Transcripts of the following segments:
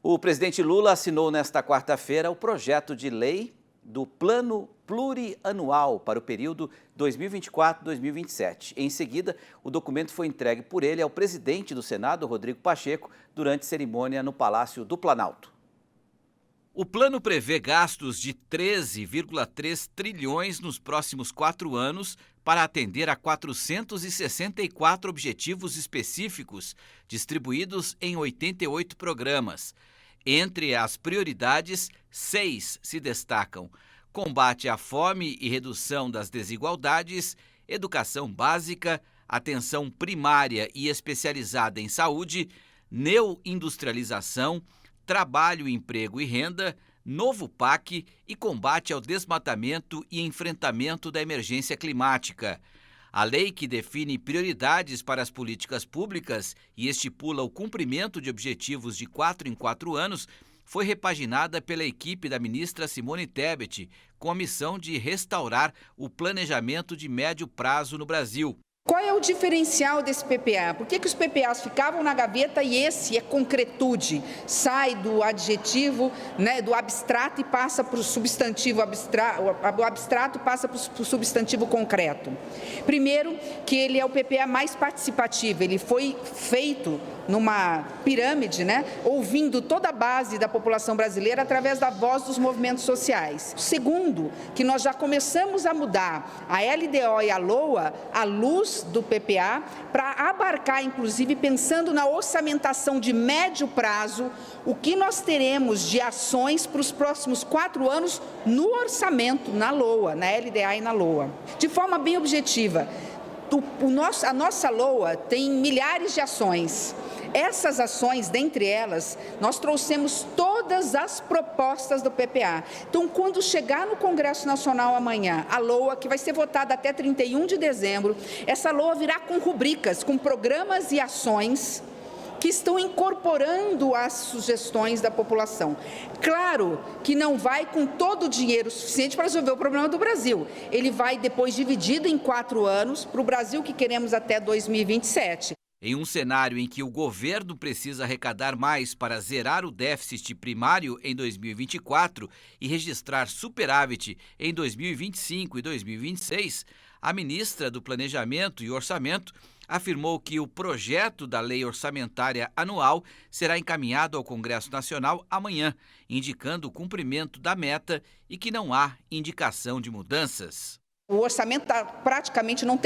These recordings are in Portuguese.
O presidente Lula assinou nesta quarta-feira o projeto de lei do Plano Plurianual para o período 2024-2027. Em seguida, o documento foi entregue por ele ao presidente do Senado, Rodrigo Pacheco, durante cerimônia no Palácio do Planalto. O plano prevê gastos de 13,3 trilhões nos próximos 4 anos para atender a 464 objetivos específicos, distribuídos em 88 programas. Entre as prioridades, 6 se destacam: combate à fome e redução das desigualdades, educação básica, atenção primária e especializada em saúde, neoindustrialização, trabalho, emprego e renda, novo PAC e combate ao desmatamento e enfrentamento da emergência climática. A lei, que define prioridades para as políticas públicas e estipula o cumprimento de objetivos de 4 em 4 anos, foi repaginada pela equipe da ministra Simone Tebet, com a missão de restaurar o planejamento de médio prazo no Brasil. Qual é o diferencial desse PPA? Por que os PPAs ficavam na gaveta e esse é concretude? Sai do adjetivo, do abstrato e passa para o substantivo abstrato, o abstrato passa para o substantivo concreto. Primeiro, que ele é o PPA mais participativo, ele foi feito numa pirâmide, ouvindo toda a base da população brasileira através da voz dos movimentos sociais. Segundo, que nós já começamos a mudar a LDO e a LOA à luz do PPA para abarcar, inclusive, pensando na orçamentação de médio prazo, o que nós teremos de ações para os próximos 4 anos no orçamento, na LOA, na LDA e na LOA. De forma bem objetiva, a nossa LOA tem milhares de ações. Essas ações, dentre elas, nós trouxemos todas as propostas do PPA. Então, quando chegar no Congresso Nacional amanhã, a LOA, que vai ser votada até 31 de dezembro, essa LOA virá com rubricas, com programas e ações que estão incorporando as sugestões da população. Claro que não vai com todo o dinheiro suficiente para resolver o problema do Brasil. Ele vai depois dividido em 4 anos para o Brasil que queremos até 2027. Em um cenário em que o governo precisa arrecadar mais para zerar o déficit primário em 2024 e registrar superávit em 2025 e 2026, a ministra do Planejamento e Orçamento afirmou que o projeto da Lei Orçamentária Anual será encaminhado ao Congresso Nacional amanhã, indicando o cumprimento da meta e que não há indicação de mudanças. O orçamento praticamente não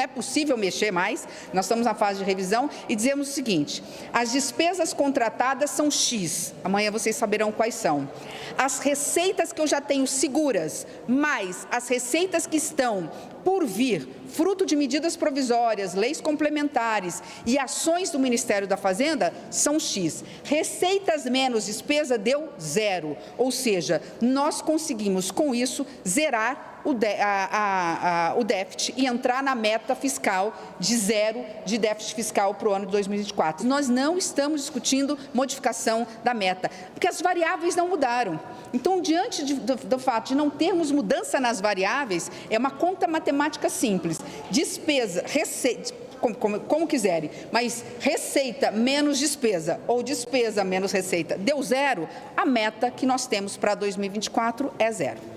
é possível mexer mais, nós estamos na fase de revisão e dizemos o seguinte: as despesas contratadas são X, amanhã vocês saberão quais são. As receitas que eu já tenho seguras, mais as receitas que estão por vir, fruto de medidas provisórias, leis complementares e ações do Ministério da Fazenda, são X. Receitas menos despesa deu 0, ou seja, nós conseguimos com isso zerar o déficit e entrar na meta fiscal de 0 de déficit fiscal para o ano de 2024. Nós não estamos discutindo modificação da meta, porque as variáveis não mudaram. Então, diante do fato de não termos mudança nas variáveis, é uma conta matemática simples. Despesa, receita, como quiserem, mas receita menos despesa ou despesa menos receita deu 0, a meta que nós temos para 2024 é 0.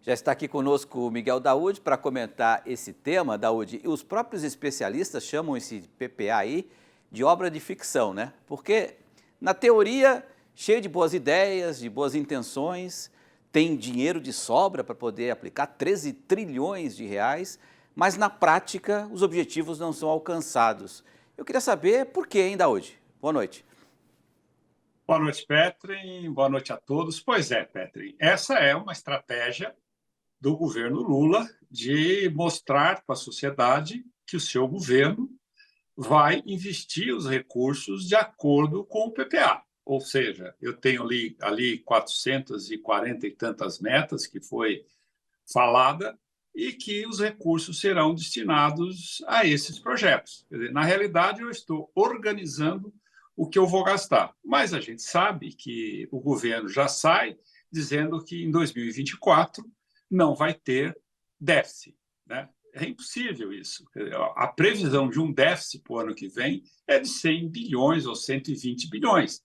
Já está aqui conosco o Miguel Daúde para comentar esse tema. Daúde, e os próprios especialistas chamam esse PPA aí de obra de ficção, né? Porque, na teoria, cheio de boas ideias, de boas intenções, tem dinheiro de sobra para poder aplicar 13 trilhões de reais, mas, na prática, os objetivos não são alcançados. Eu queria saber por que, hein, Daúde? Boa noite. Boa noite, Petri. Boa noite a todos. Pois é, Petri, essa é uma estratégia do governo Lula de mostrar para a sociedade que o seu governo vai investir os recursos de acordo com o PPA. Ou seja, eu tenho ali 440 e tantas metas que foi falada e que os recursos serão destinados a esses projetos. Quer dizer, na realidade, eu estou organizando o que eu vou gastar. Mas a gente sabe que o governo já sai dizendo que em 2024 não vai ter déficit, né? É impossível isso. A previsão de um déficit para o ano que vem é de 100 bilhões ou 120 bilhões.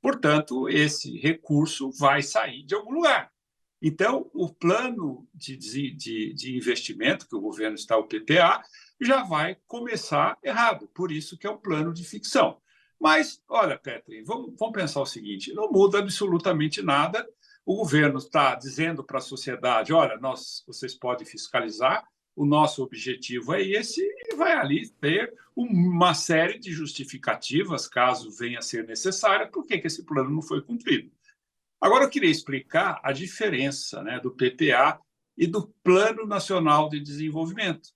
Portanto, esse recurso vai sair de algum lugar. Então, o plano de investimento que o governo está, o PPA, já vai começar errado. Por isso que é um plano de ficção. Mas, olha, Petri, vamos pensar o seguinte: não muda absolutamente nada. O governo está dizendo para a sociedade: olha, vocês podem fiscalizar, o nosso objetivo é esse, e vai ali ter uma série de justificativas, caso venha a ser necessária, por que esse plano não foi cumprido. Agora, eu queria explicar a diferença, né, do PPA e do Plano Nacional de Desenvolvimento,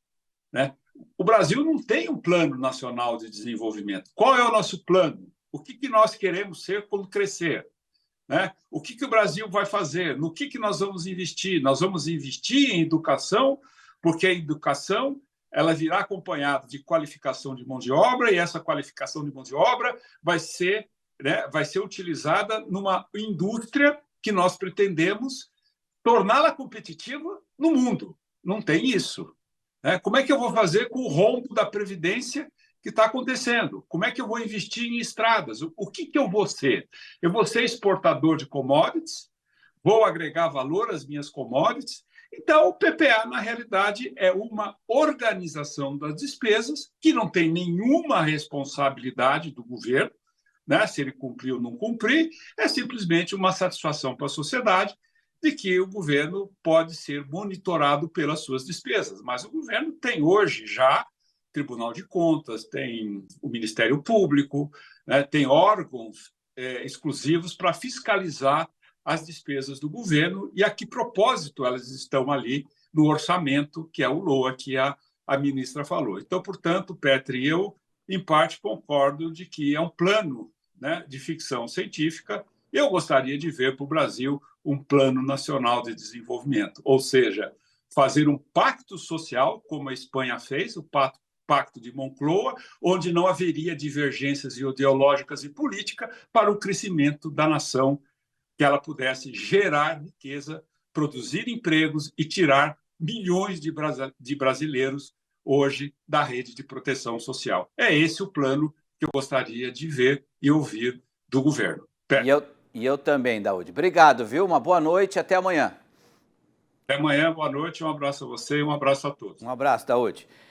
né? O Brasil não tem um Plano Nacional de Desenvolvimento. Qual é o nosso plano? O que nós queremos ser quando crescer? Né? O que o Brasil vai fazer? No que nós vamos investir? Nós vamos investir em educação, porque a educação ela virá acompanhada de qualificação de mão de obra, e essa qualificação de mão de obra vai ser utilizada numa indústria que nós pretendemos torná-la competitiva no mundo. Não tem isso. Como é que eu vou fazer com o rombo da Previdência que está acontecendo? Como é que eu vou investir em estradas? O que eu vou ser? Eu vou ser exportador de commodities? Vou agregar valor às minhas commodities? Então, o PPA, na realidade, é uma organização das despesas que não tem nenhuma responsabilidade do governo, né? Se ele cumprir ou não cumprir, é simplesmente uma satisfação para a sociedade de que o governo pode ser monitorado pelas suas despesas. Mas o governo tem hoje já Tribunal de Contas, tem o Ministério Público, né? Tem órgãos exclusivos para fiscalizar as despesas do governo e a que propósito elas estão ali no orçamento, que é o LOA, que a ministra falou. Então, portanto, Petri, eu, em parte, concordo de que é um plano, né, de ficção científica. Eu gostaria de ver para o Brasil um plano nacional de desenvolvimento, ou seja, fazer um pacto social, como a Espanha fez, o Pacto de Moncloa, onde não haveria divergências ideológicas e políticas para o crescimento da nação, que ela pudesse gerar riqueza, produzir empregos e tirar milhões de brasileiros hoje da rede de proteção social. É esse o plano que eu gostaria de ver e ouvir do governo. E eu também, Daúde. Obrigado, viu? Uma boa noite e até amanhã. Até amanhã, boa noite, um abraço a você e um abraço a todos. Um abraço, Daúde.